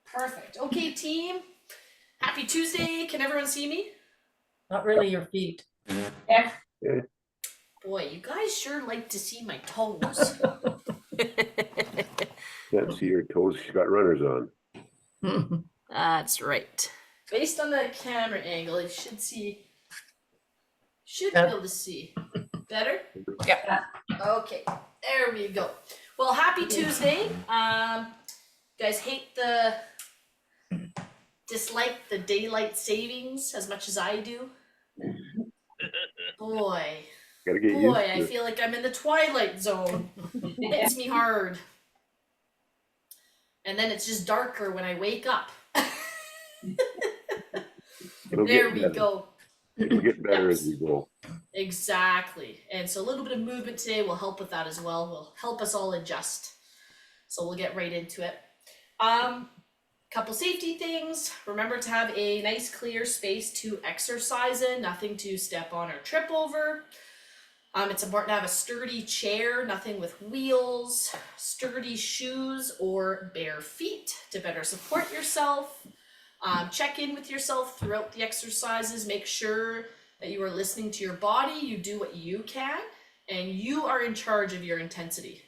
Perfect. Okay, team. Happy Tuesday. Can everyone see me? Not really your feet. Yeah. Boy, you guys sure like to see my toes. Can't see your toes. She's got runners on. That's right. Based on the camera angle, you should be able to see. Better? Yeah. Okay, there we go. Well, happy Tuesday. Guys dislike the daylight savings as much as I do. Boy, Gotta get used to I it. feel like I'm in the twilight zone. It hits me hard. And then it's just darker when I wake up. There we go. It'll get better as we go. Exactly. And so a little bit of movement today will help with that as well. Will help us all adjust. So we'll get right into it. Couple safety things. Remember to have a nice clear space to exercise in, nothing to step on or trip over. It's important to have a sturdy chair, nothing with wheels, sturdy shoes or bare feet to better support yourself. Check in with yourself throughout the exercises. Make sure that you are listening to your body. You do what you can, and you are in charge of your intensity.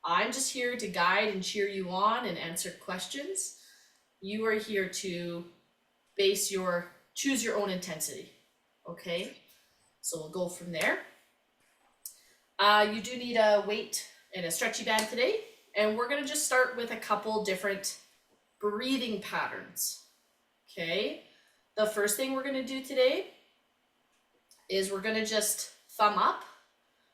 I'm just here to guide and cheer you on and answer questions. You are here to choose your own intensity. Okay, so we'll go from there. You do need a weight and a stretchy band today, and we're gonna just start with a couple different breathing patterns. Okay, the first thing we're gonna do today is we're gonna just thumb up,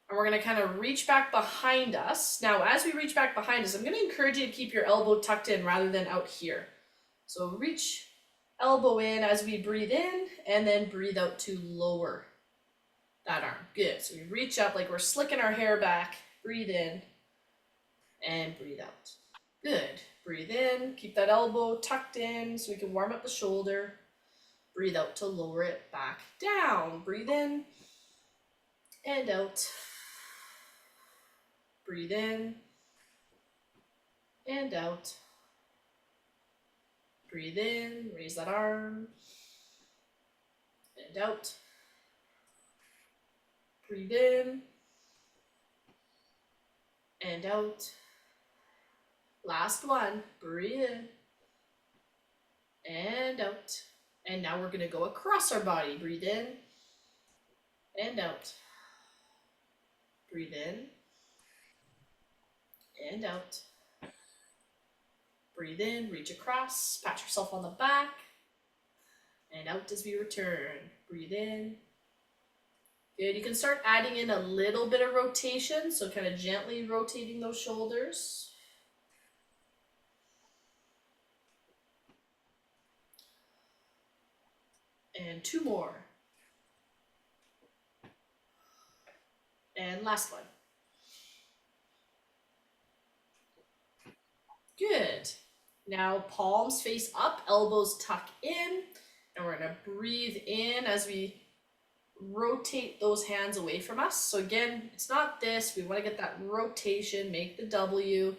and we're gonna kind of reach back behind us. Now, as we reach back behind us, I'm gonna encourage you to keep your elbow tucked in rather than out here. So reach elbow in as we breathe in, and then breathe out to lower that arm. Good. So we reach up like we're slicking our hair back. Breathe in and breathe out. Good. Breathe in. Keep that elbow tucked in so we can warm up the shoulder. Breathe out to lower it back down. Breathe in and out. Breathe in and out. Breathe in. Raise that arm. And out. Breathe in and out. Last one. Breathe in and out. And now we're going to go across our body. Breathe in and out. Breathe in and out. Breathe in, reach across, pat yourself on the back, and out as we return. Breathe in. Good. You can start adding in a little bit of rotation, so kind of gently rotating those shoulders. And two more. And last one. Good. Now palms face up, elbows tuck in, and we're gonna breathe in as we rotate those hands away from us. So again, it's not this, we wanna get that rotation, make the W,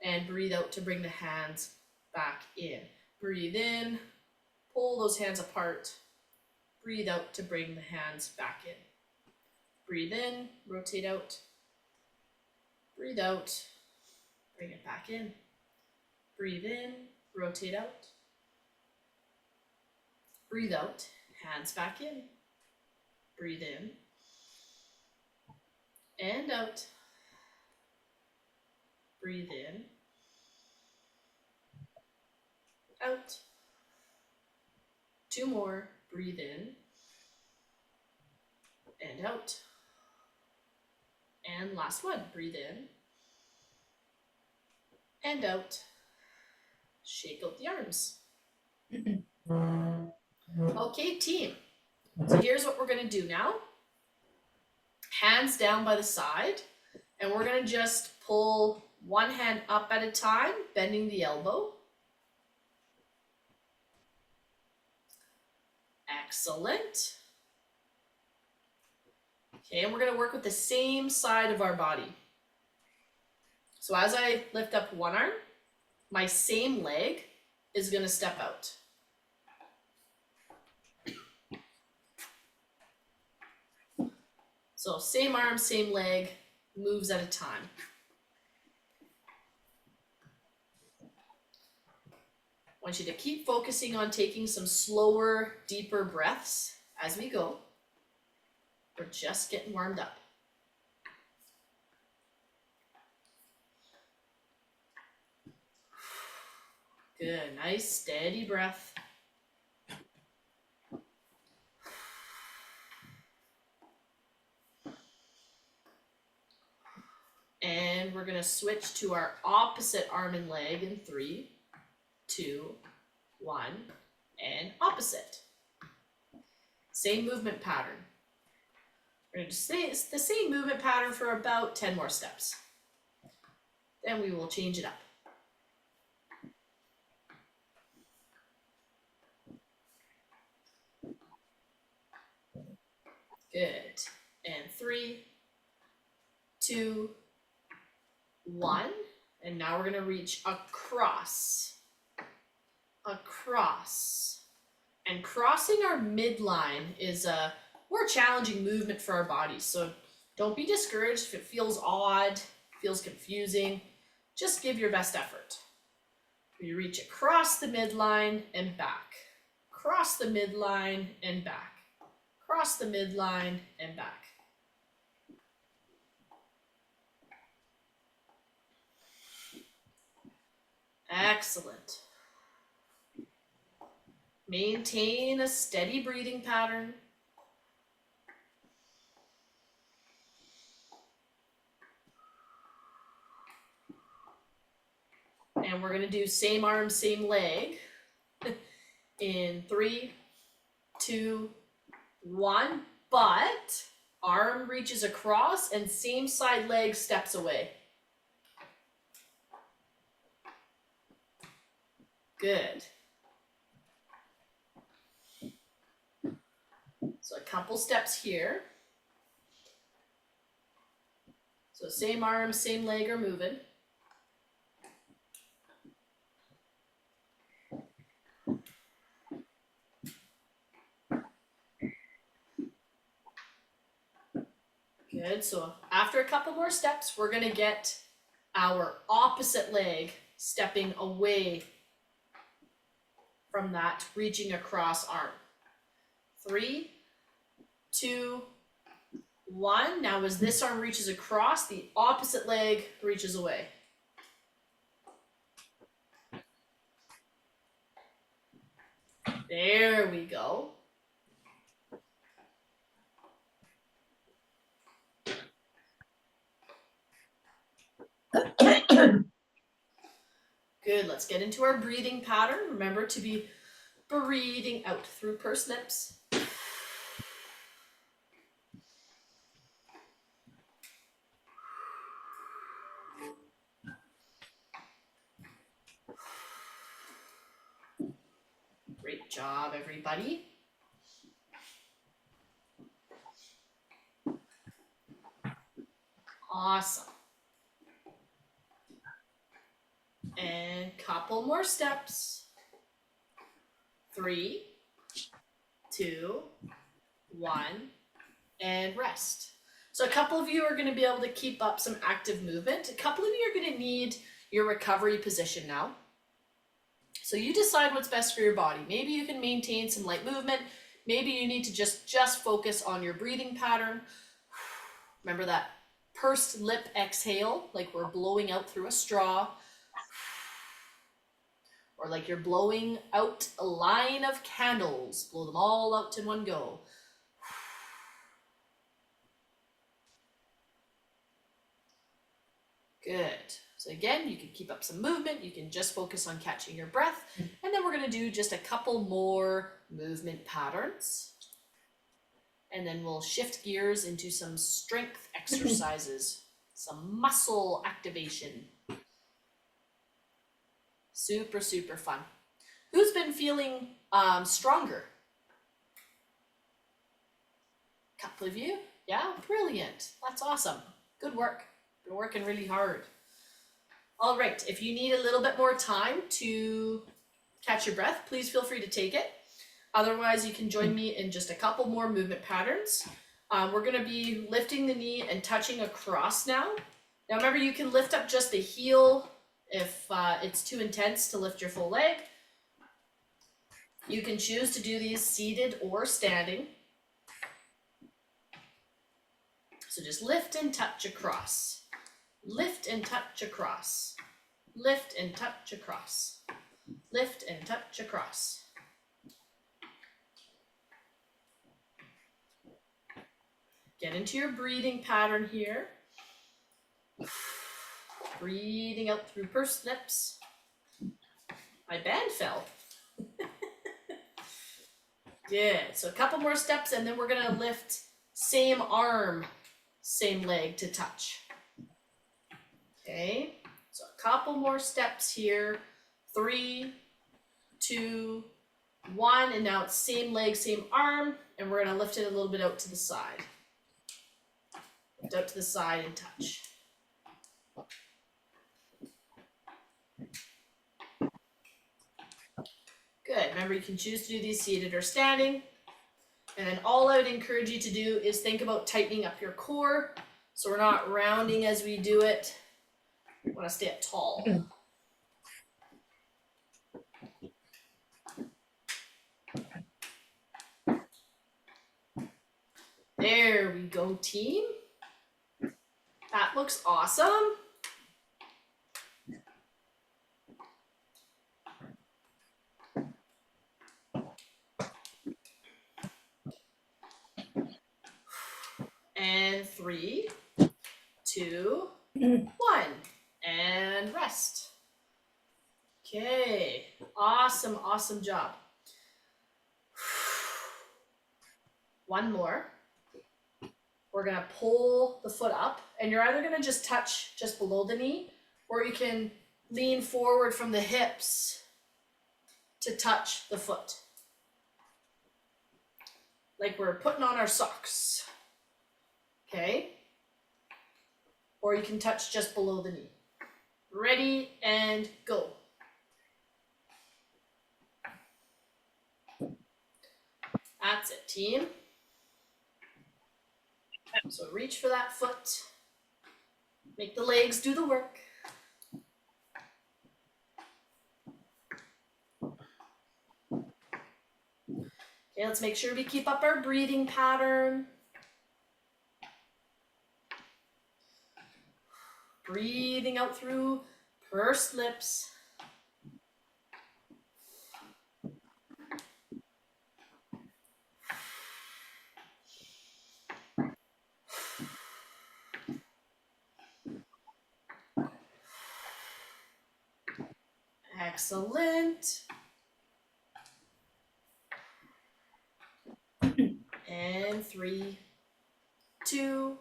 and breathe out to bring the hands back in. Breathe in, pull those hands apart, breathe out to bring the hands back in. Breathe in, rotate out, breathe out, bring it back in. Breathe in, rotate out. Breathe out, hands back in. Breathe in and out. Breathe in, out. Two more. Breathe in and out. And last one. Breathe in and out. Shake out the arms. Okay, team. So here's what we're going to do now. Hands down by the side, and we're going to just pull one hand up at a time, bending the elbow. Excellent. Okay, and we're going to work with the same side of our body. So as I lift up one arm, my same leg is gonna step out. So same arm, same leg, moves at a time. I want you to keep focusing on taking some slower, deeper breaths as we go. We're just getting warmed up. Good, nice steady breath. And we're gonna switch to our opposite arm and leg in 3, 2, 1, and opposite. Same movement pattern. We're gonna just say it's the same movement pattern for about 10 more steps. Then we will change it up. Good. And 3, 2, 1. And now we're gonna reach across. Across. And crossing our midline is a more challenging movement for our bodies. So don't be discouraged if it feels odd, feels confusing. Just give your best effort. You reach across the midline and back. Cross the midline and back. Cross the midline and back. Excellent. Maintain a steady breathing pattern. And we're gonna do same arm, same leg in 3, 2, 1, but arm reaches across and same side leg steps away. Good. So a couple steps here. So same arm, same leg are moving. Good, so after a couple more steps, we're gonna get our opposite leg stepping away from that reaching across arm. 3, 2, 1. Now as this arm reaches across, the opposite leg reaches away. There we go. Good, let's get into our breathing pattern. Remember to be breathing out through pursed lips. Great job, everybody. Awesome. And couple more steps. 3, 2, 1, and rest. So a couple of you are going to be able to keep up some active movement. A couple of you are going to need your recovery position now. So you decide what's best for your body. Maybe you can maintain some light movement. Maybe you need to just focus on your breathing pattern. Remember that pursed lip exhale, like we're blowing out through a straw. Or like you're blowing out a line of candles. Blow them all out in one go. Good. So again, you can keep up some movement. You can just focus on catching your breath. And then we're going to do just a couple more movement patterns. And then we'll shift gears into some strength exercises, some muscle activation. Super, super fun. Who's been feeling stronger? Couple of you? Yeah, brilliant. That's awesome. Good work. Been working really hard. All right, if you need a little bit more time to catch your breath, please feel free to take it. Otherwise, you can join me in just a couple more movement patterns. We're gonna be lifting the knee and touching across now. Now remember, you can lift up just the heel if it's too intense to lift your full leg. You can choose to do these seated or standing. So just lift and touch across. Lift and touch across. Lift and touch across. Lift and touch across. Get into your breathing pattern here. Breathing out through pursed lips. My band fell. Good. So a couple more steps and then we're gonna lift same arm, same leg to touch. Okay. So a couple more steps here. 3, 2, 1, and now it's same leg, same arm, and we're gonna lift it a little bit out to the side. Lift out to the side and touch. Good. Remember, you can choose to do these seated or standing. And then all I would encourage you to do is think about tightening up your core so we're not rounding as we do it. We want to stay up tall. There we go, team. That looks awesome. And 3, 2, 1, and rest. Okay, awesome, awesome job. One more. We're gonna pull the foot up, and you're either gonna just touch just below the knee, or you can lean forward from the hips to touch the foot. Like we're putting on our socks. Okay, or you can touch just below the knee. Ready and go. That's it, team. So reach for that foot. Make the legs do the work. Okay, let's make sure we keep up our breathing pattern. Breathing out through pursed lips. Excellent. And 3, 2,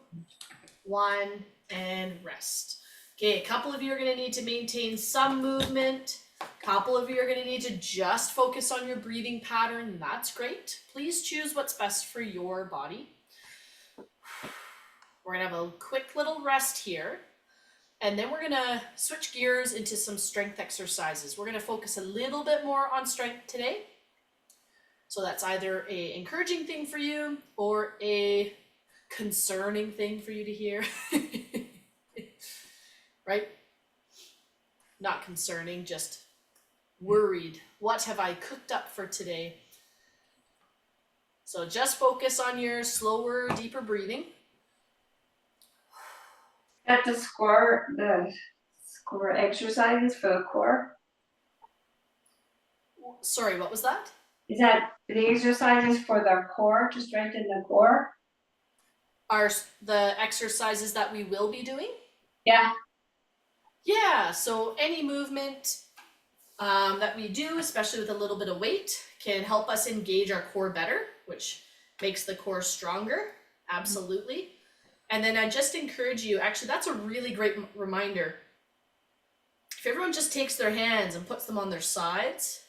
1, and rest. Okay, a couple of you are going to need to maintain some movement. A couple of you are going to need to just focus on your breathing pattern. That's great. Please choose what's best for your body. We're going to have a quick little rest here. And then we're going to switch gears into some strength exercises. We're going to focus a little bit more on strength today. So that's either an encouraging thing for you or a concerning thing for you to hear. Right? Not concerning, just worried. What have I cooked up for today? So just focus on your slower, deeper breathing. At the score exercises for the core. Sorry, what was that? Is that the exercises for the core to strengthen the core? Are the exercises that we will be doing? Yeah. Yeah, so any movement that we do, especially with a little bit of weight, can help us engage our core better, which makes the core stronger. Absolutely. And then I just encourage you, actually, that's a really great reminder. If everyone just takes their hands and puts them on their sides,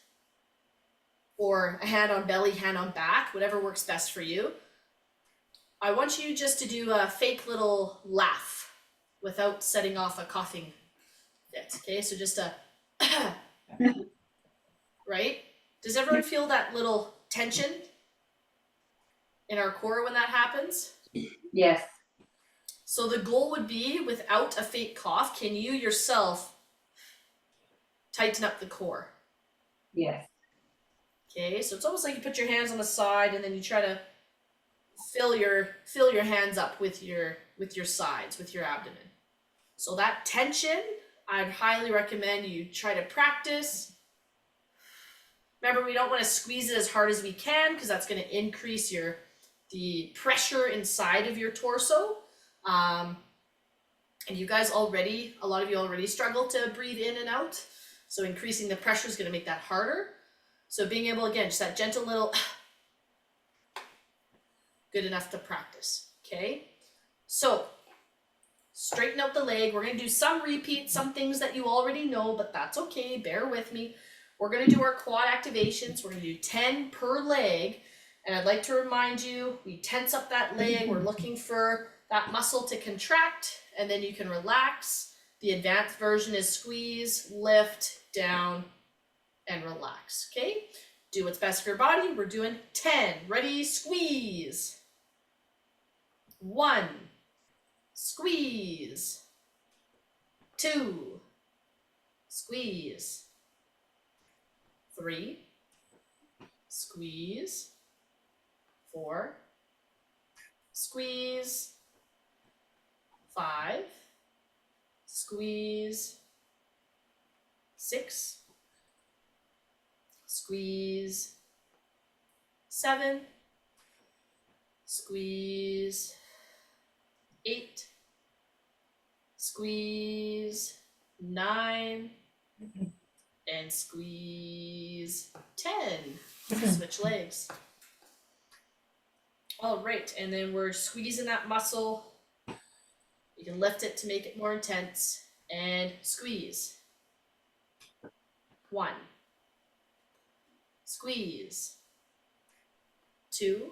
or a hand on belly, hand on back, whatever works best for you, I want you just to do a fake little laugh without setting off a coughing It. Okay, so just a right? Does everyone feel that little tension in our core when that happens? Yes, So the goal would be, without a fake cough, can you yourself tighten up the core? yes. Okay, so it's almost like you put your hands on the side and then you try to fill your hands up with your sides, with your abdomen. So that tension, I'd highly recommend you try to practice. Remember, we don't want to squeeze it as hard as we can because that's going to increase the pressure inside of your torso. And you guys already, a lot of you already struggle to breathe in and out. So increasing the pressure is going to make that harder. So being able, again, just that gentle little, good enough to practice, okay? So straighten out the leg. We're going to do some repeats, some things that you already know, but that's okay, bear with me. We're going to do our quad activations. We're going to do 10 per leg. And I'd like to remind you, we tense up that leg. We're looking for that muscle to contract, and then you can relax. The advanced version is squeeze, lift, down, and relax, okay? Do what's best for your body. We're doing 10. Ready, squeeze. 1, squeeze. 2, squeeze. 3, squeeze. 4, squeeze. 5, squeeze. 6, squeeze. 7, squeeze. 8, squeeze. 9, and squeeze. 10. Switch legs. All right, and then we're squeezing that muscle. You can lift it to make it more intense, and squeeze. 1, squeeze. 2,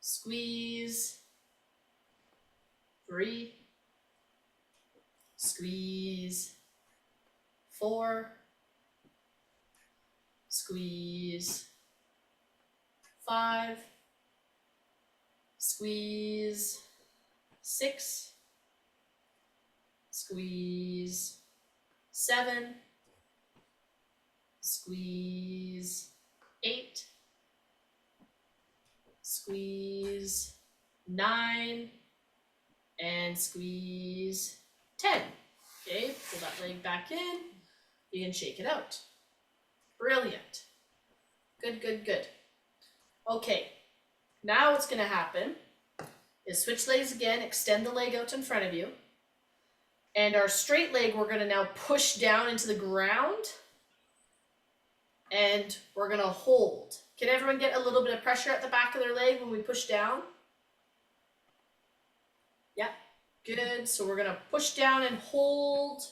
squeeze. 3, squeeze. 4, squeeze. 5, squeeze. 6, squeeze. 7, squeeze. 8, squeeze. 9, and squeeze. 10. Okay, pull that leg back in. You can shake it out. Brilliant. Good, good, good. Okay, now what's going to happen is switch legs again, extend the leg out in front of you. And our straight leg, we're going to now push down into the ground. And we're going to hold. Can everyone get a little bit of pressure at the back of their leg when we push down? Yeah, good. So we're going to push down and hold.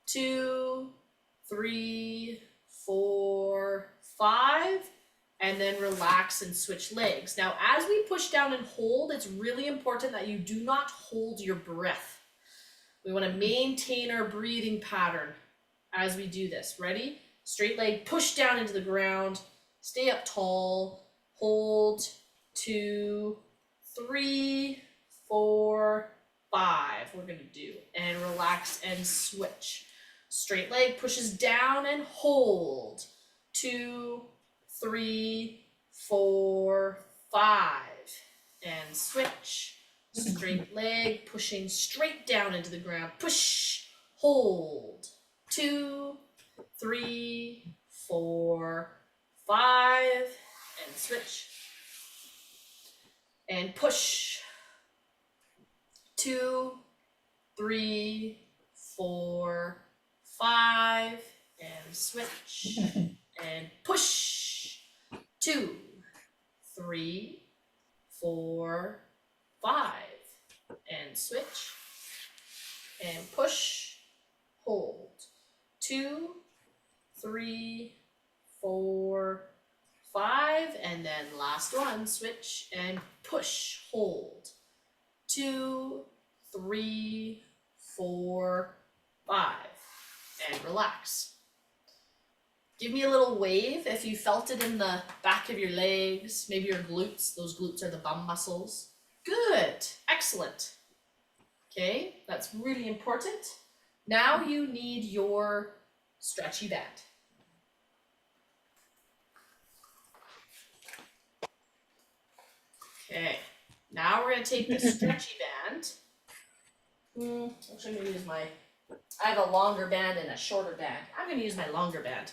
2, 3, 4, 5. And then relax and switch legs. Now, as we push down and hold, it's really important that you do not hold your breath. We want to maintain our breathing pattern as we do this. Ready? Straight leg, push down into the ground, stay up tall, hold. 2, 3, 4, 5. We're going to do, and relax and switch. Straight leg pushes down and hold. 2, 3, 4, 5, and switch. Straight leg pushing straight down into the ground. Push, hold. 2, 3, 4, 5, and switch. And push. 2, 3, 4, 5, and switch. And push. 2, 3, 4, 5, and switch. And push, hold. 2, 3, 4, 5, and then last one, switch and push, hold. 2, 3, 4, 5, and relax. Give me a little wave if you felt it in the back of your legs, maybe your glutes. Those glutes are the bum muscles. Good, excellent. Okay, that's really important. Now you need your stretchy band. Okay, now we're gonna take the stretchy band. Actually, I'm gonna use I have a longer band and a shorter band. I'm gonna use my longer band.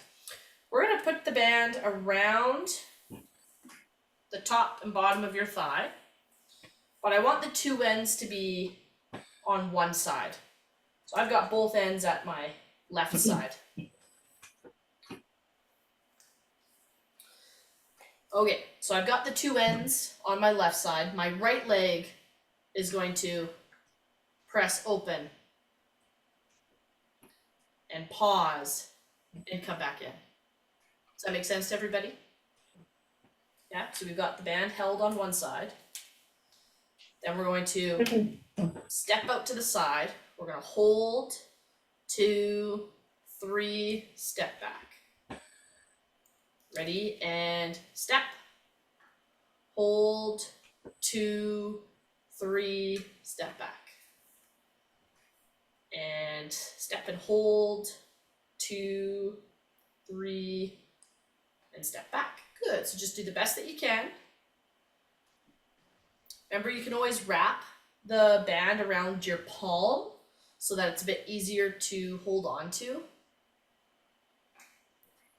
We're gonna put the band around the top and bottom of your thigh, but I want the two ends to be on one side. So I've got both ends at my left side. Okay, so I've got the two ends on my left side. My right leg is going to press open and pause and come back in. Does that make sense to everybody? Yeah, so we've got the band held on one side. Then we're going to step out to the side. We're going to hold, 2, 3, step back. Ready? And step. Hold, 2, 3, step back. And step and hold, 2, 3, and step back. Good, so just do the best that you can. Remember, you can always wrap the band around your palm so that it's a bit easier to hold on to.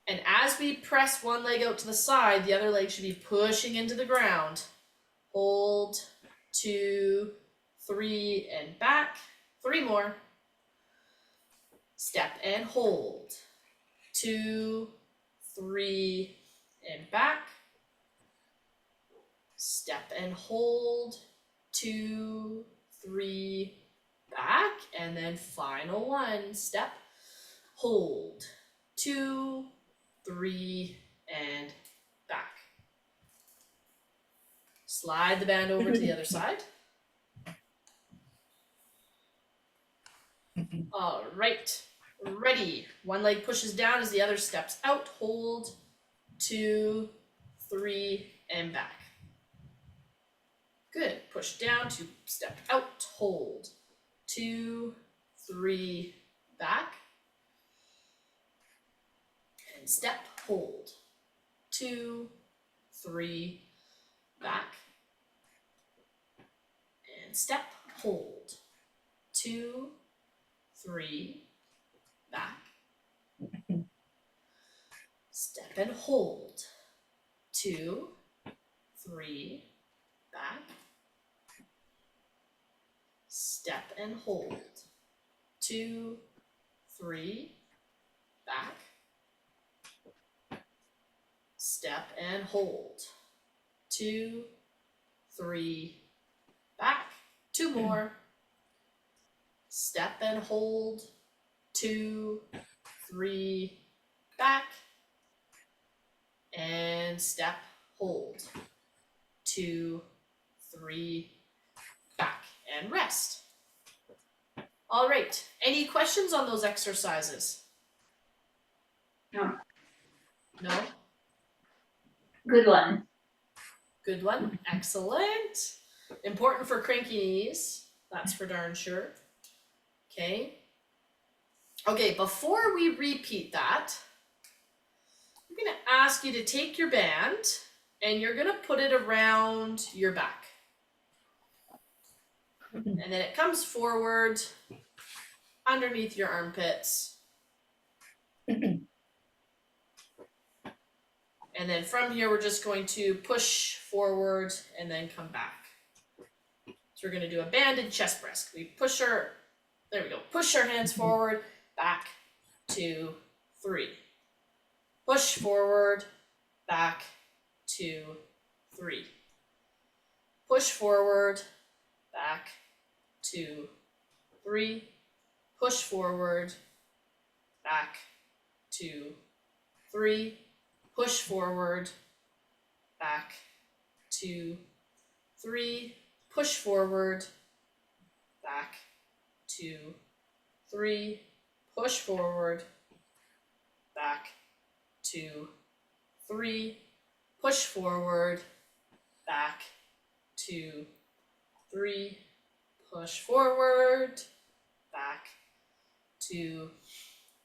And as we press one leg out to the side, the other leg should be pushing into the ground. Hold, 2, 3, and back. 3 more. Step and hold. 2, 3, and back. Step and hold. 2, 3, back. And then final one. Step, hold. 2, 3, and back. Slide the band over to the other side. All right, ready. One leg pushes down as the other steps out. Hold, 2, 3, and back. Good. Push down to step out. Hold, 2, 3, back. And step, hold, 2, 3, back. And step, hold, 2, 3, back. Step and hold, 2, 3, back. Step and hold, 2, 3, back. Step and hold, 2, 3, back. 2 more. Step and hold, 2, 3, back. And step, hold, 2, 3, back. And rest. All right, any questions on those exercises? No. No? Good one. Good one, excellent. Important for cranky knees, that's for darn sure. Okay. Okay, before we repeat that, I'm gonna ask you to take your band and you're gonna put it around your back. And then it comes forward underneath your armpits. And then from here, we're just going to push forward and then come back. So we're gonna do a banded chest press. We push our, there we go, push our hands forward, back, 2, 3. Push forward, back, 2, 3. Push forward, back, 2, 3. Push forward, back, 2, 3. Push forward, back, 2, 3. Push forward, back, 2, 3. push forward, back, 2, 3, push forward, back, 2, 3, push forward, back, 2,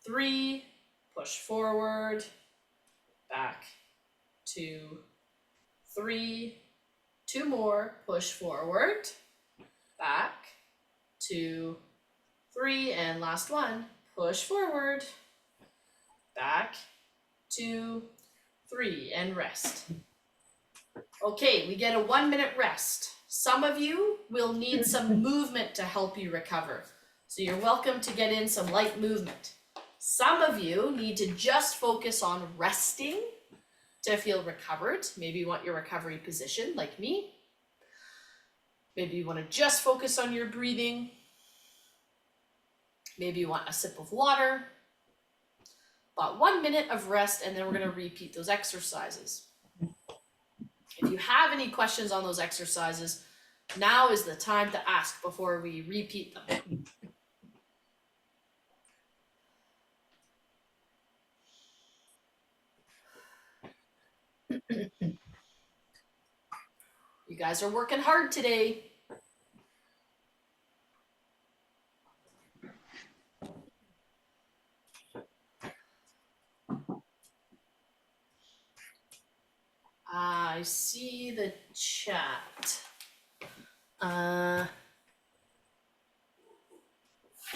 3, push forward, back, 2, 3, 2 more, push forward, back, 2, 3, and last one, push forward, back, 2, 3, and rest. Okay, we get a 1-minute rest. Some of you will need some movement to help you recover. So you're welcome to get in some light movement. Some of you need to just focus on resting to feel recovered. Maybe you want your recovery position like me. Maybe you want to just focus on your breathing. Maybe you want a sip of water. About 1 minute of rest, and then we're going to repeat those exercises. If you have any questions on those exercises, now is the time to ask before we repeat them. You guys are working hard today. I see the chat.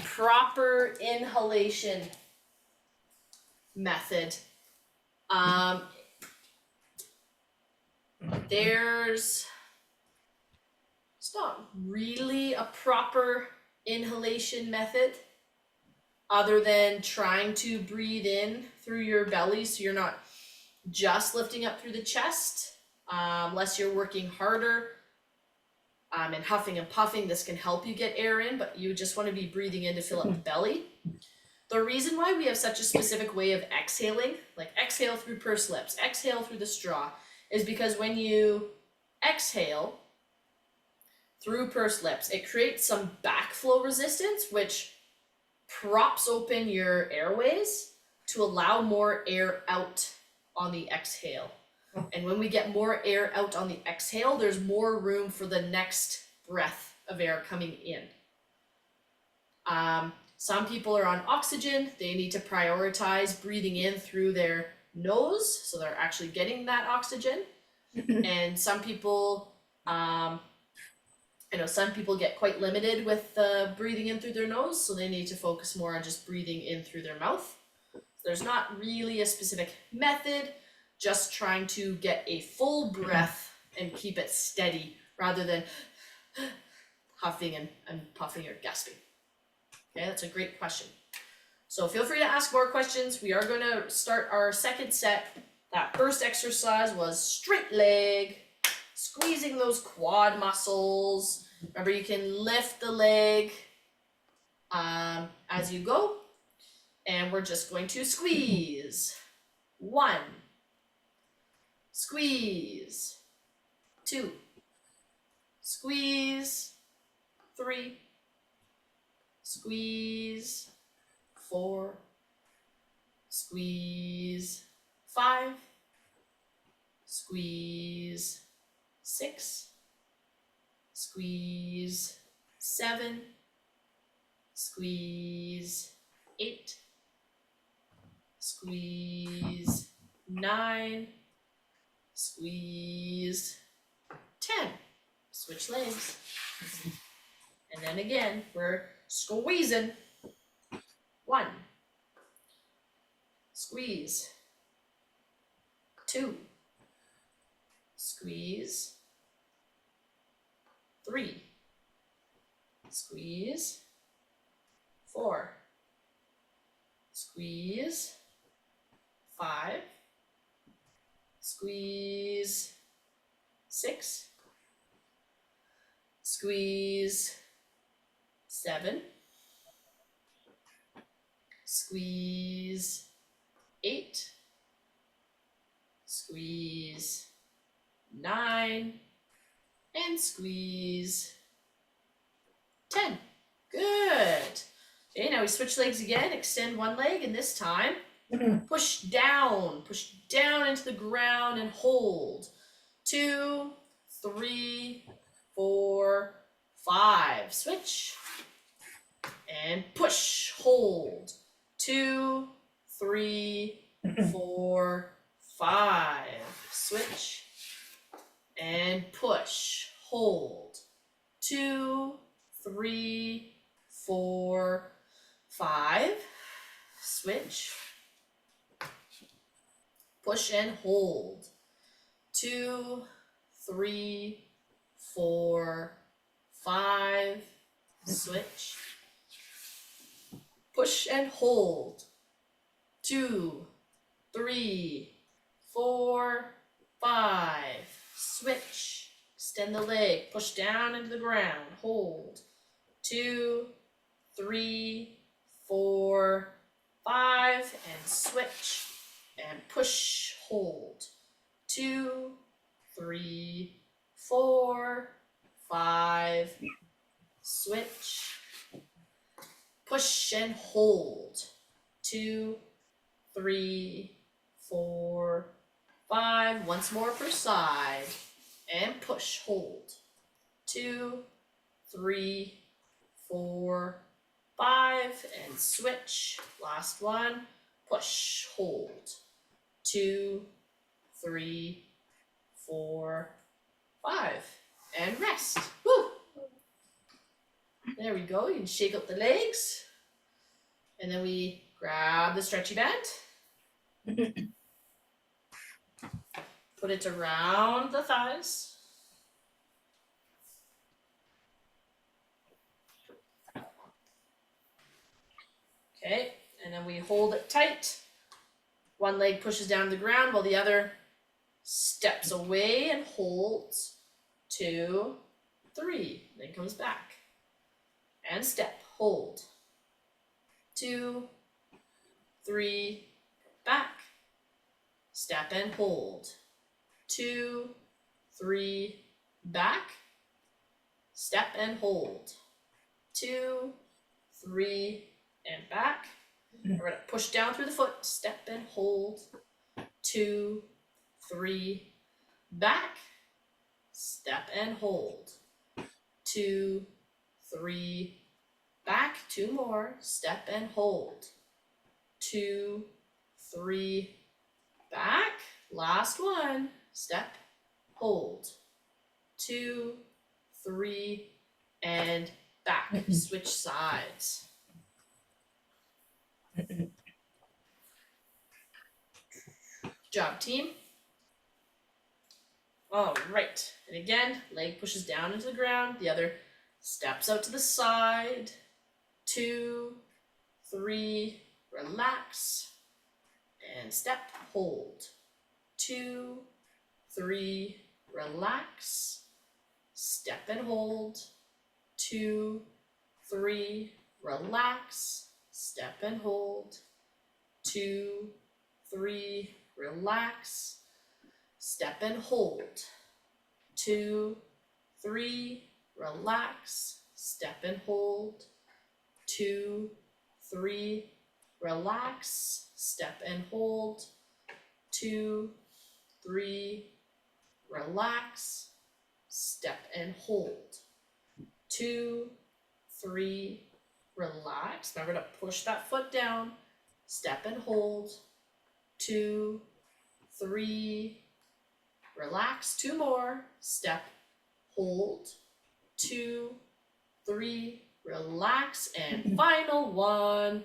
Proper inhalation method. It's not really a proper inhalation method other than trying to breathe in through your belly so you're not just lifting up through the chest. Unless you're working harder and huffing and puffing, this can help you get air in, but you just want to be breathing in to fill up the belly. The reason why we have such a specific way of exhaling, like exhale through pursed lips, exhale through the straw, is because when you exhale through pursed lips, it creates some backflow resistance, which props open your airways to allow more air out on the exhale. And when we get more air out on the exhale, there's more room for the next breath of air coming in. Some people are on oxygen. They need to prioritize breathing in through their nose, so they're actually getting that oxygen. And some people, some people get quite limited with breathing in through their nose, so they need to focus more on just breathing in through their mouth. There's not really a specific method, just trying to get a full breath and keep it steady rather than huffing and puffing or gasping. Okay, that's a great question. So feel free to ask more questions. We are going to start our second set. That first exercise was straight leg, squeezing those quad muscles. Remember, you can lift the leg as you go. And we're just going to squeeze. 1. Squeeze. 2. Squeeze. 3. Squeeze. 4. Squeeze. 5. Squeeze. 6. Squeeze. 7. Squeeze. 8. Squeeze. 9. Squeeze. 10. Switch legs. And then again, we're squeezing. 1. Squeeze. 2. Squeeze. 3. Squeeze. 4. Squeeze. 5. Squeeze. 6. Squeeze. 7. Squeeze. 8. Squeeze. 9. And squeeze. 10. Good. Okay, now we switch legs again, extend one leg, and this time push down into the ground and hold. 2, 3, 4, 5. Switch. And push, hold. 2, 3, 4, 5. Switch. And push, hold. 2, 3, 4, 5. Switch. Push and hold. 2, 3, 4, 5. Switch. Push and hold. 2, 3, 4, 5. Switch. Extend the leg. Push down into the ground. Hold. 2, 3, 4, 5. And switch. And push. Hold. 2, 3, 4, 5. Switch. Push and hold. 2, 3, 4, 5. Once more per side. And push, hold. 2, 3, 4, 5. And switch. Last one. Push, hold. 2, 3, 4, 5. And rest. Woo! There we go. You can shake up the legs. And then we grab the stretchy band. Put it around the thighs. Okay, and then we hold it tight. One leg pushes down to the ground while the other steps away and holds. 2, 3, then comes back. And step, hold. 2, 3, back. Step and hold. 2, 3, back. Step and hold. 2, 3, and back. We're going to push down through the foot, step and hold. 2, 3, back. Step and hold. 2, 3, back. 2 more. Step and hold. 2, 3, back. Last one. Step, hold. 2, 3, and back. Switch sides. Good job, team. All right, and again, leg pushes down into the ground, the other steps out to the side. 2, 3, relax, and step, hold. 2, 3, relax, step and hold. 2, 3, relax, step and hold. 2, 3, relax, step and hold. 2, 3, relax, step and hold. 2, 3, relax, step and hold. 2, 3, relax, step and hold. 2, 3, relax. Remember to push that foot down, step and hold. 2, 3, relax. 2 more, step, hold. 2, 3, relax, and final one,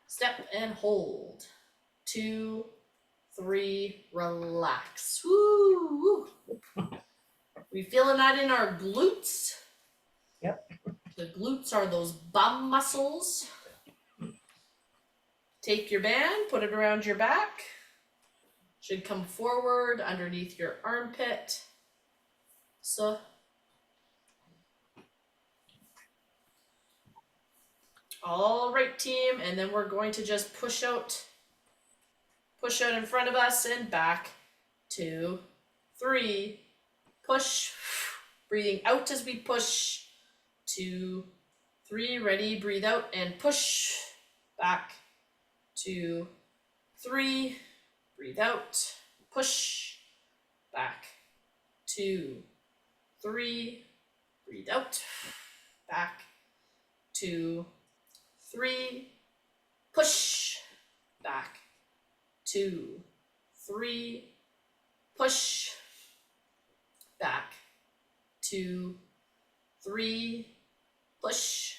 step and hold. 2, 3, relax. Woo! We feeling that in our glutes? Yep. The glutes are those bum muscles. Take your band, put it around your back. Should come forward underneath your armpit. So. All right, team, and then we're going to just push out in front of us and back. 2, 3, push, breathing out as we push. 2, 3, ready, breathe out and push. Back, 2, 3, breathe out, push. Back, 2, 3, breathe out. Back, 2, 3, push. Back, 2, 3, push. Back, 2, 3, push.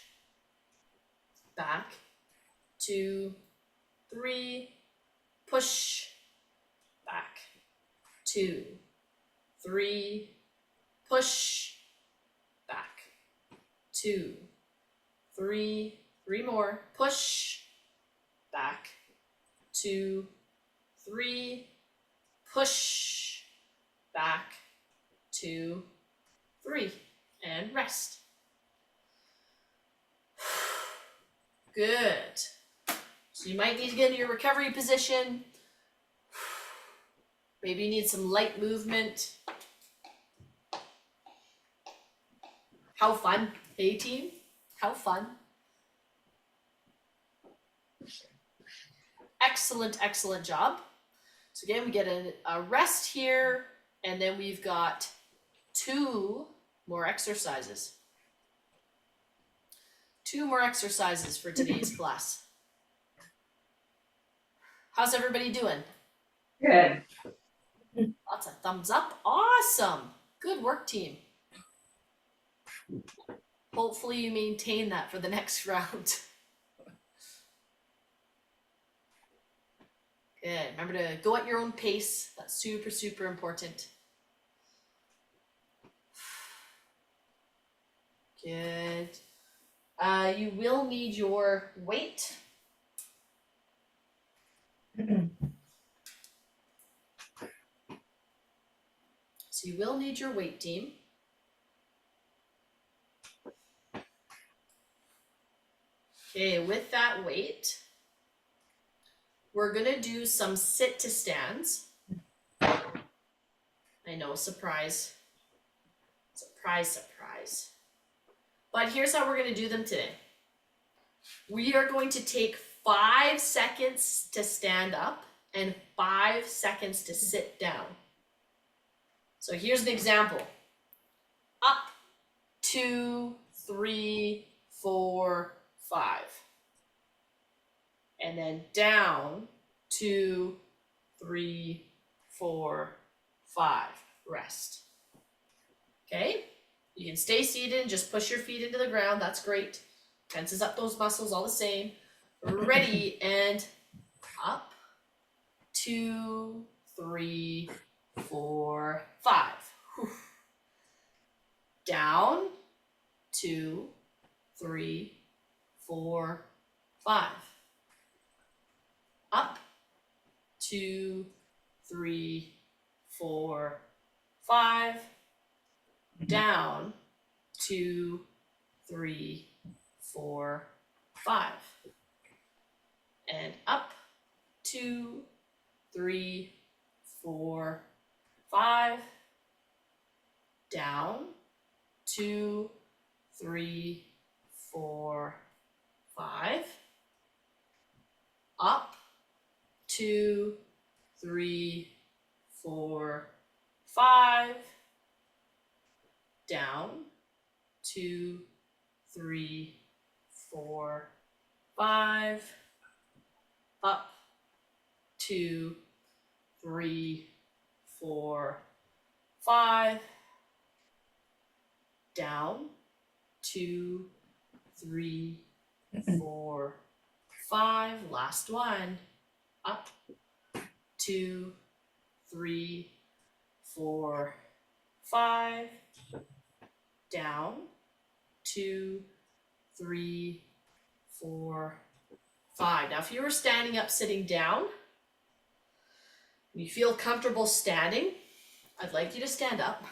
Back, 2, 3, push. Back, 2, 3, push. Back, 2, 3, 3 more, push. Back, 2, 3, push. Back, 2, 3, and rest. Good. So you might need to get into your recovery position. Maybe you need some light movement. How fun, hey team? How fun. Excellent, excellent job. So again, we get a rest here, and then we've got 2 more exercises. 2 more exercises for today's class. How's everybody doing? Good. Lots of thumbs up. Awesome. Good work, team. Hopefully you maintain that for the next round. Good. Remember to go at your own pace. That's super, super important. Good. You will need your weight. So you will need your weight, team. Okay, with that weight, we're gonna do some sit to stands. I know, surprise. Surprise, surprise. But here's how we're gonna do them today. We are going to take 5 seconds to stand up and 5 seconds to sit down. So here's an example. Up, 2, 3, 4, 5. And then down, 2, 3, 4, 5. Rest. Okay? You can stay seated and just push your feet into the ground. That's great. Tenses up those muscles all the same. Ready, and up, 2, 3, 4, 5. Whew. Down, 2, 3, 4, 5. Up, 2, 3, 4, 5. Down, 2, 3, 4, 5. And up, 2, 3, 4, 5. Down, 2, 3, 4, 5. Up, 2, 3, 4, 5. Down, 2, 3, 4, 5. Up, 2, 3, 4, 5. Down, 2, 3, 4, 5. Last one. Up, 2, 3, 4, 5. Down, 2, 3, 4, 5. Now, if you were standing up, sitting down, and you feel comfortable standing, I'd like you to stand up.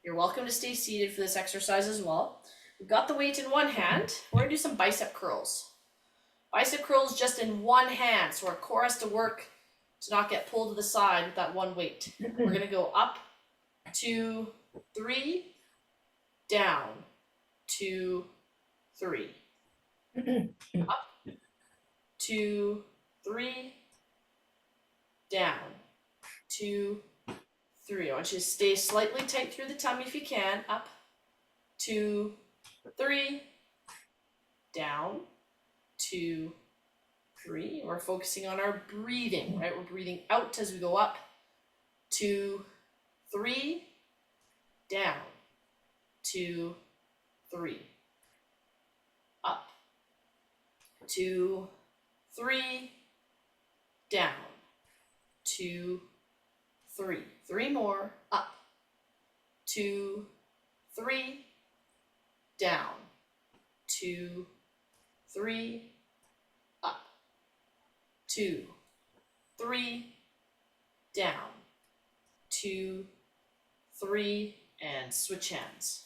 You're welcome to stay seated for this exercise as well. We've got the weight in one hand. We're gonna do some bicep curls. Bicep curls just in one hand, so our core has to work to not get pulled to the side with that one weight. We're gonna go up, 2, 3, down, 2, 3. Up, 2, 3, down, 2, 3. I want you to stay slightly tight through the tummy if you can. Up, 2, 3, down, 2, 3. We're focusing on our breathing, right? We're breathing out as we go up, 2, 3, down, 2, 3, up, 2, 3, down, 2, 3. 3 more, up, 2, 3, down, 2, 3, up, 2, 3, down, 2, 3, and switch hands.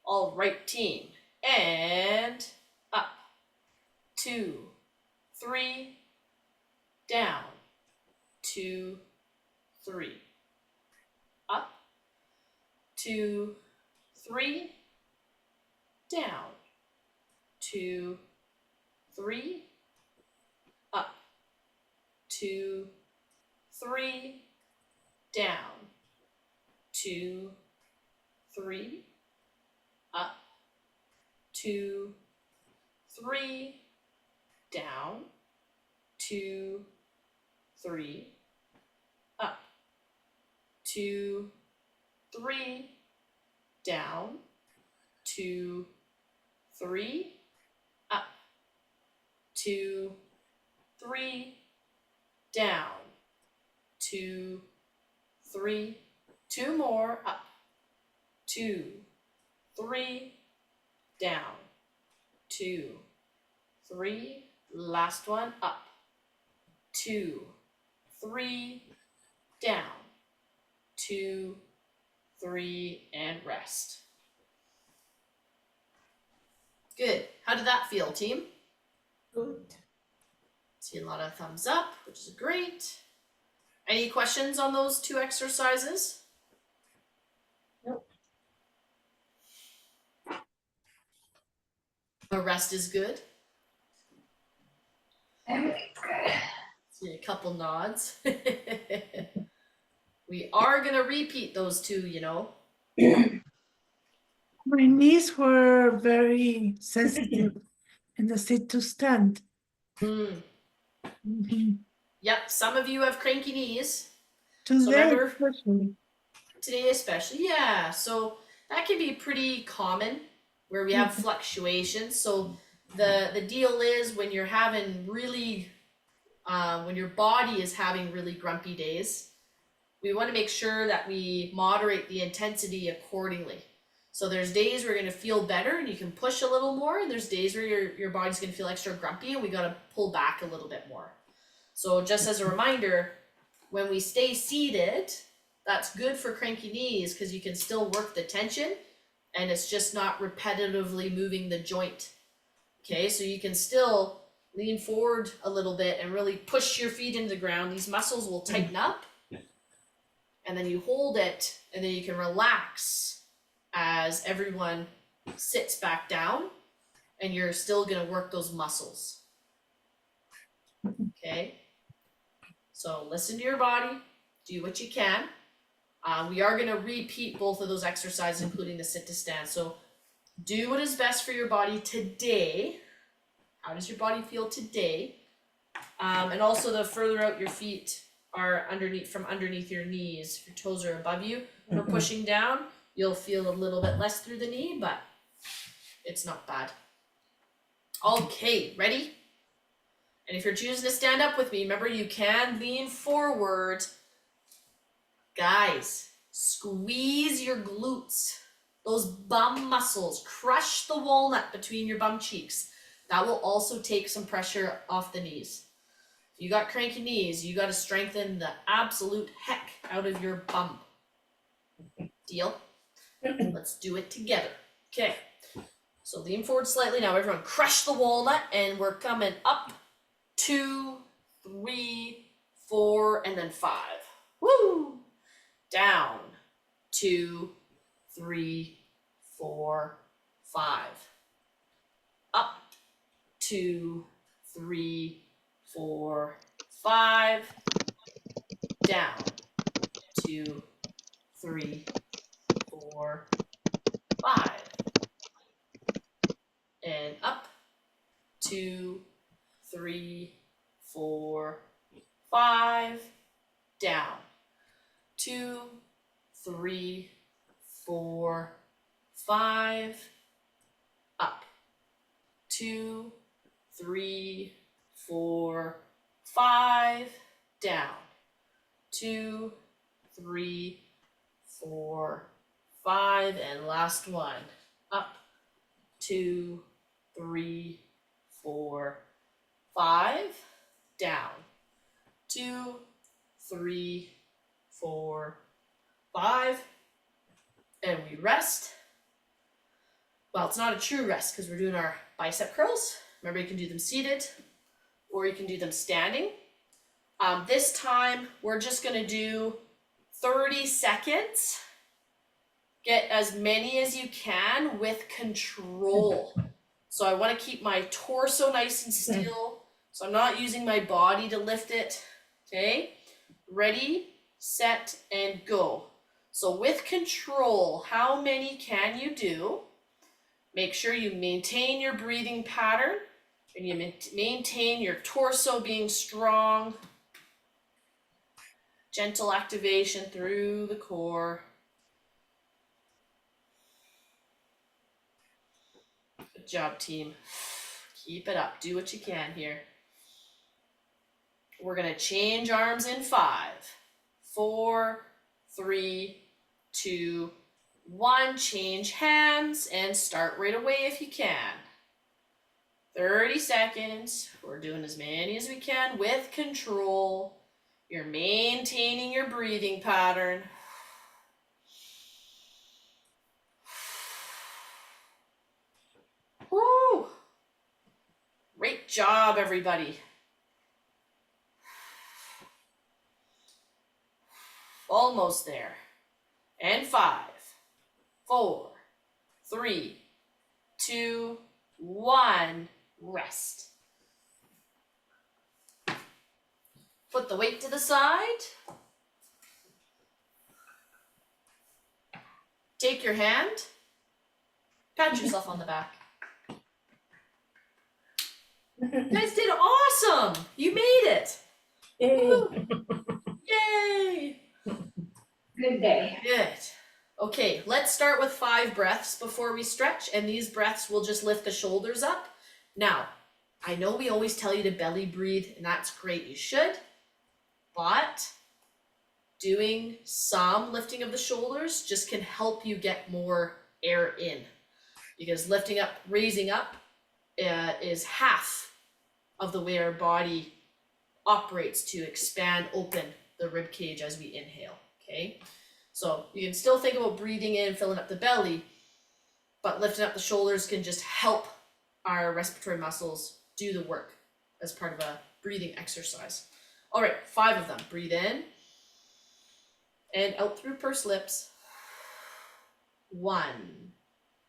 All right, team, and up, 2, 3, down, 2, 3, up, 2, 3, down, 2, 3, up, 2, 3, down, 2, 3, up, 2, 3, down, 2, 3, up, 2, 3, down, 2, 3, up, 2, 3, down, 2, 3, 2 more, up, 2, 3, down, 2, 3, last one, up, 2, 3, down, 2, 3, and rest. Good. How did that feel, team? Good. See a lot of thumbs up, which is great. Any questions on those 2 exercises? Nope. The rest is good. Everything's good. See a couple nods. We are gonna repeat those 2, you know. My knees were very sensitive in the sit to stand. Hmm. Mhm. Yep, some of you have cranky knees. Today, remember- especially. Today especially, yeah. So that can be pretty common where we have fluctuations. So the deal is when you're having really, when your body is having really grumpy days, we want to make sure that we moderate the intensity accordingly. So there's days where you're gonna feel better and you can push a little more, and there's days where your body's gonna feel extra grumpy and we gotta pull back a little bit more. So just as a reminder, when we stay seated, that's good for cranky knees because you can still work the tension and it's just not repetitively moving the joint. Okay, so you can still lean forward a little bit and really push your feet into the ground. These muscles will tighten up and then you hold it and then you can relax as everyone sits back down and you're still gonna work those muscles. Okay, so listen to your body, do what you can. We are gonna repeat both of those exercises, including the sit to stand. So do what is best for your body today. How does your body feel today? And also the further out your feet are from underneath your knees, if your toes are above you, for pushing down, you'll feel a little bit less through the knee, but it's not bad. Okay, ready? And if you're choosing to stand up with me, remember you can lean forward. Guys, squeeze your glutes, those bum muscles, crush the walnut between your bum cheeks. That will also take some pressure off the knees. If you got cranky knees, you got to strengthen the absolute heck out of your bum. Deal? Let's do it together. Okay, so lean forward slightly now. Everyone crush the walnut and we're coming up, 2, 3, 4, and then 5. Woo! Down, 2, 3, 4, 5. Up, 2, 3, 4, 5. Down, 2, 3, 4, 5. And up, 2, 3, 4, 5. Down, 2, 3, 4, 5. Up, 2, 3, 4, 5. Down, 2, 3, 4, 5. And last one. Up, 2, 3, 4, 5. Down, 2, 3, 4, 5. And we rest. Well, it's not a true rest because we're doing our bicep curls. Remember, you can do them seated or you can do them standing. This time, we're just gonna do 30 seconds. Get as many as you can with control. So I wanna keep my torso nice and still. So I'm not using my body to lift it, okay? Ready, set, and go. So with control, how many can you do? Make sure you maintain your breathing pattern and you maintain your torso being strong. Gentle activation through the core. Good job, team. Keep it up. Do what you can here. We're gonna change arms in 5, 4, 3, 2, 1. Change hands and start right away if you can. 30 seconds. We're doing as many as we can with control. You're maintaining your breathing pattern. Woo! Great job, everybody. Almost there. And 5, 4, 3, 2, 1. Rest. Put the weight to the side. Take your hand. Pat yourself on the back. You guys did awesome. You made it. Woo. Yay. Good day. Good. Okay, let's start with 5 breaths before we stretch, and these breaths will just lift the shoulders up. Now, I know we always tell you to belly breathe, and that's great, you should, but doing some lifting of the shoulders just can help you get more air in, because lifting up, raising up is half of the way our body operates to expand open the rib cage as we inhale, okay? So you can still think about breathing in, filling up the belly, but lifting up the shoulders can just help our respiratory muscles do the work as part of a breathing exercise. All right, 5 of them. Breathe in and out through pursed lips. 1.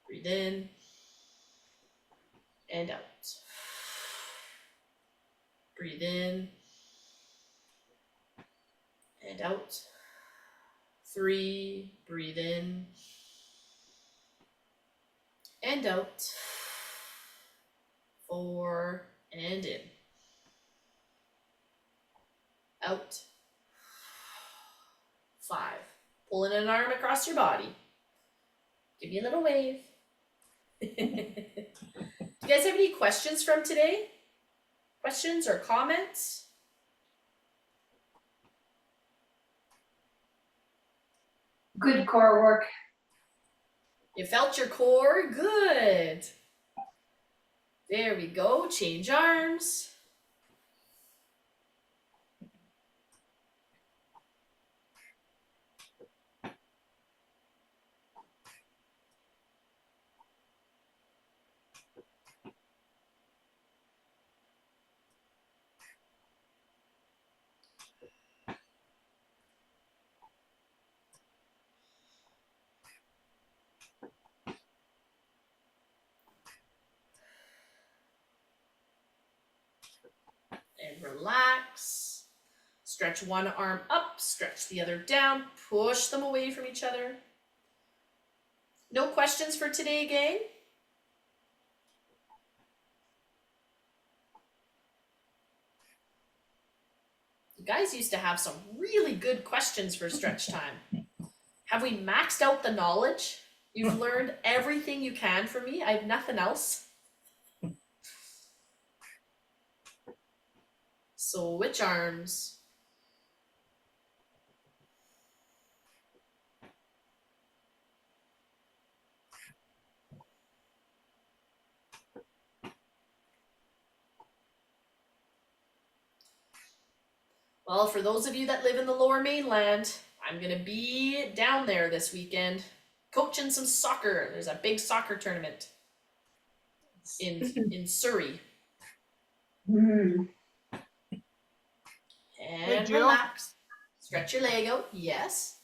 Breathe in and out. Breathe in and out. 3, breathe in and out. 4, and in. Out. 5. Pulling an arm across your body. Give me a little wave. Do you guys have any questions from today? Questions or comments? Good core work. You felt your core? Good. There we go. Change arms. And relax. Stretch one arm up, stretch the other down, push them away from each other. No questions for today, gang? You guys used to have some really good questions for stretch time. Have we maxed out the knowledge? You've learned everything you can from me. I have nothing else. Switch arms. Well, for those of you that live in the lower mainland, I'm gonna be down there this weekend coaching some soccer. There's a big soccer tournament in Surrey. Hmm. And Jill? relax. Stretch your leg out. Yes.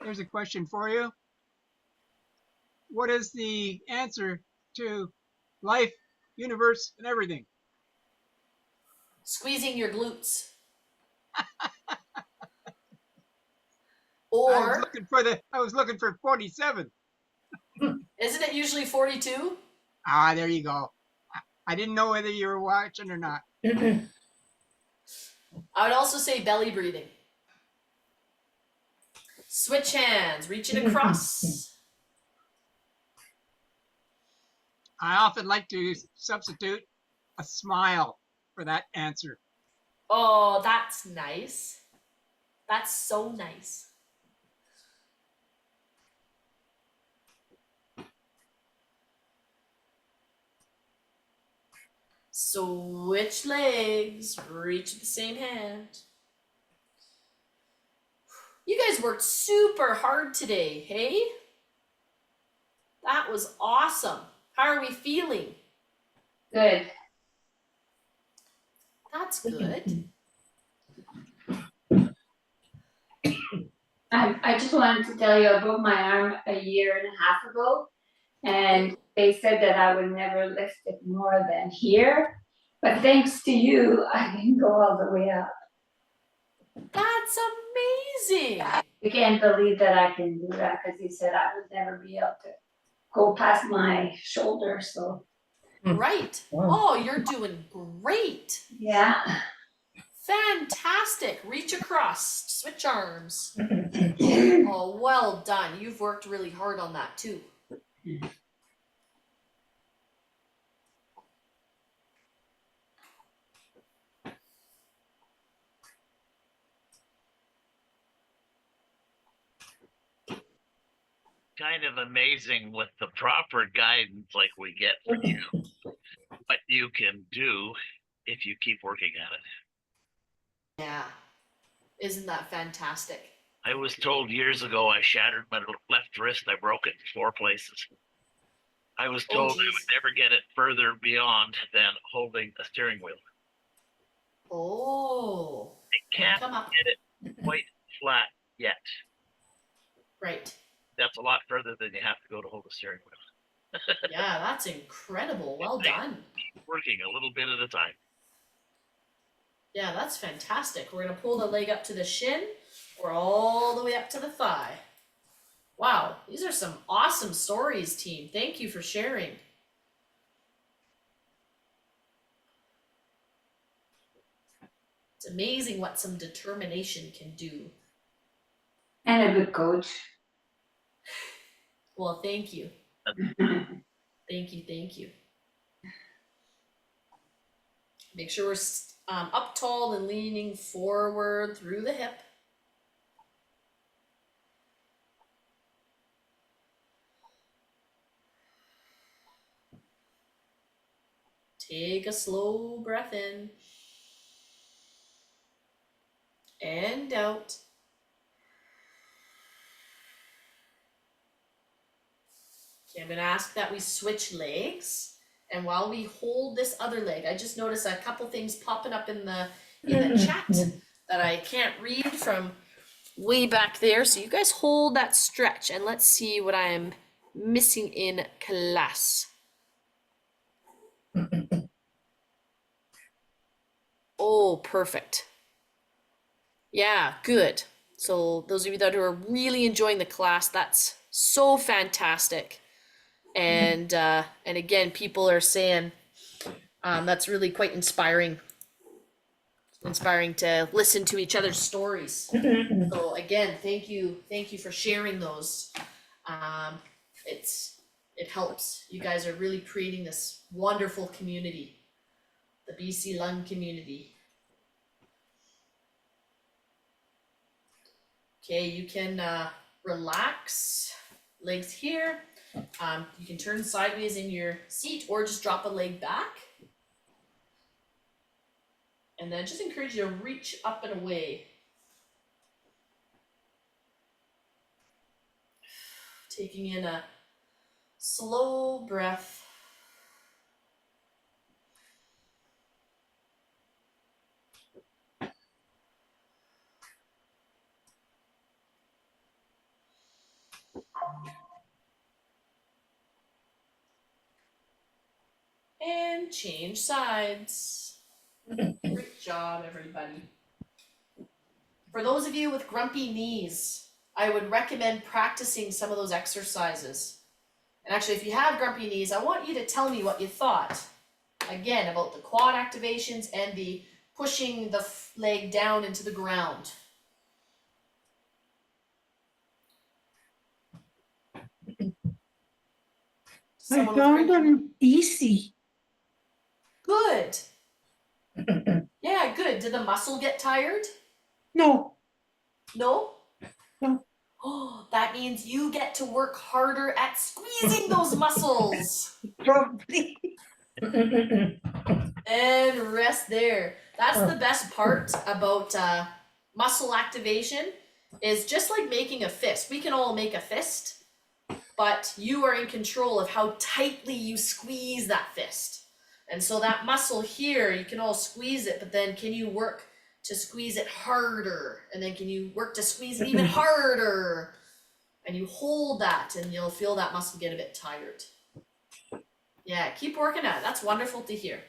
Here's a question for you. What is the answer to life, universe, and everything? Squeezing your glutes. I Or was looking for 47. isn't it usually 42? Ah, there you go. I didn't know whether you were watching or not. I would also say belly breathing. Switch hands, reaching across. I often like to substitute a smile for that answer. Oh, that's nice. That's so nice. Switch legs, reach with the same hand. You guys worked super hard today, hey? That was awesome. How are we feeling? Good. That's good. I just wanted to tell you, I broke my arm a year and a half ago, and they said that I would never lift it more than here. But thanks to you, I can go all the way up. That's amazing. I can't believe that I can do that because he said I would never be able to go past my shoulder. So Right. Oh, you're doing great. yeah. Fantastic. Reach across. Switch arms. Oh, well done. You've worked really hard on that too. Kind of amazing with the proper guidance like we get from you, what you can do if you keep working at it. Yeah. Isn't that fantastic? I was told years ago I shattered my left wrist. I broke it in 4 places. I was Oh, told I geez. would never get it further beyond than holding a steering wheel. Oh. I can't Come up. get it quite flat yet. Right. That's a lot further than you have to go to hold a steering wheel. Yeah, that's incredible. Well done. Keep working a little bit at a time. Yeah, that's fantastic. We're going to pull the leg up to the shin or all the way up to the thigh. Wow, these are some awesome stories, team. Thank you for sharing. It's amazing what some determination can do. And a good coach. Well, thank you. Thank you, thank you. Make sure we're up tall and leaning forward through the hip. Take a slow breath in and out. Okay, I'm going to ask that we switch legs. And while we hold this other leg, I just noticed a couple things popping up in the chat that I can't read from way back there. So you guys hold that stretch and let's see what I'm missing in class. Oh, perfect. Yeah, good. So those of you that are really enjoying the class, that's so fantastic. And again, people are saying that's really quite inspiring. Inspiring to listen to each other's stories. So again, thank you for sharing those. It helps. You guys are really creating this wonderful community, the BC Lung community. Okay, you can relax, legs here. You can turn sideways in your seat or just drop a leg back. And then just encourage you to reach up and away. Taking in a slow breath. And change sides. Great job, everybody. For those of you with grumpy knees, I would recommend practicing some of those exercises. And actually, if you have grumpy knees, I want you to tell me what you thought. Again, about the quad activations and the pushing the leg down into the ground. I Someone with found grumpy- them easy. Good. Yeah, good. Did the muscle get tired? No, No? No. Oh, that means you get to work harder at squeezing those muscles. probably. And rest there. That's the best part about muscle activation, is just like making a fist. We can all make a fist, but you are in control of how tightly you squeeze that fist. And so that muscle here, you can all squeeze it, but then can you work to squeeze it harder? And then can you work to squeeze it even harder? And you hold that and you'll feel that muscle get a bit tired. Yeah, keep working at it. That's wonderful to hear.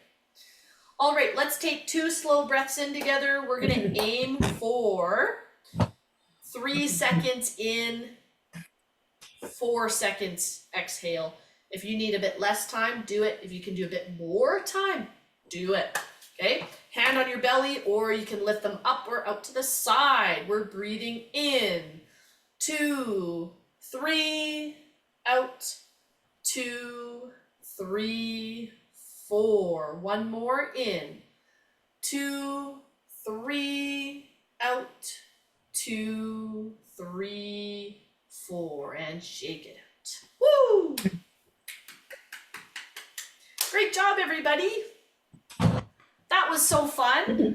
All right, let's take 2 slow breaths in together. We're gonna aim for 3 seconds in, 4 seconds exhale. If you need a bit less time, do it. If you can do a bit more time, do it. Okay, hand on your belly, or you can lift them up or out to the side. We're breathing in, 2, 3, out, 2, 3, 4. One more in, 2, 3, out, 2, 3, 4, and shake it out. Woo! Great job, everybody. That was so fun.